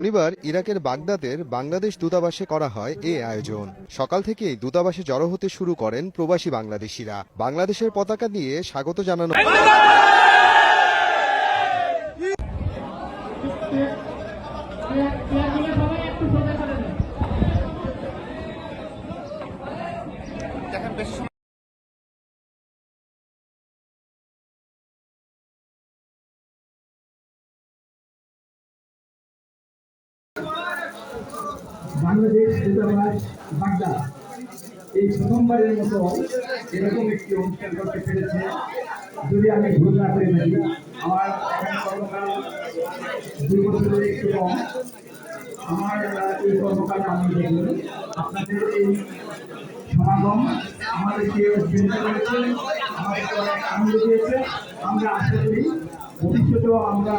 শনিবার ইরাকের বাগদাদের বাংলাদেশ দূতাবাসে করা হয় এই আয়োজন। সকাল থেকেই দূতাবাসে জড়ো হতে শুরু করেন প্রবাসী বাংলাদেশিরা। বাংলাদেশের পতাকা দিয়ে স্বাগত জানানো বাংলাদেশ দূতাবাস বাগদা এই প্রথমবারের মতো এরকম একটি অনুষ্ঠান করতে পেরেছে। যদি আমি ভুল না করে থাকি, আমার এখানে কর্মকাল 2 বছরের একটু কম। আমার এই কর্মকালে আমি দেখি আপনাদের এই সমাগম আমাদেরকে উদ্বুদ্ধ করেছে, আমাদেরকে অনেক আনন্দ দিয়েছে। আমরা আশা করি ভবিষ্যতেও আমরা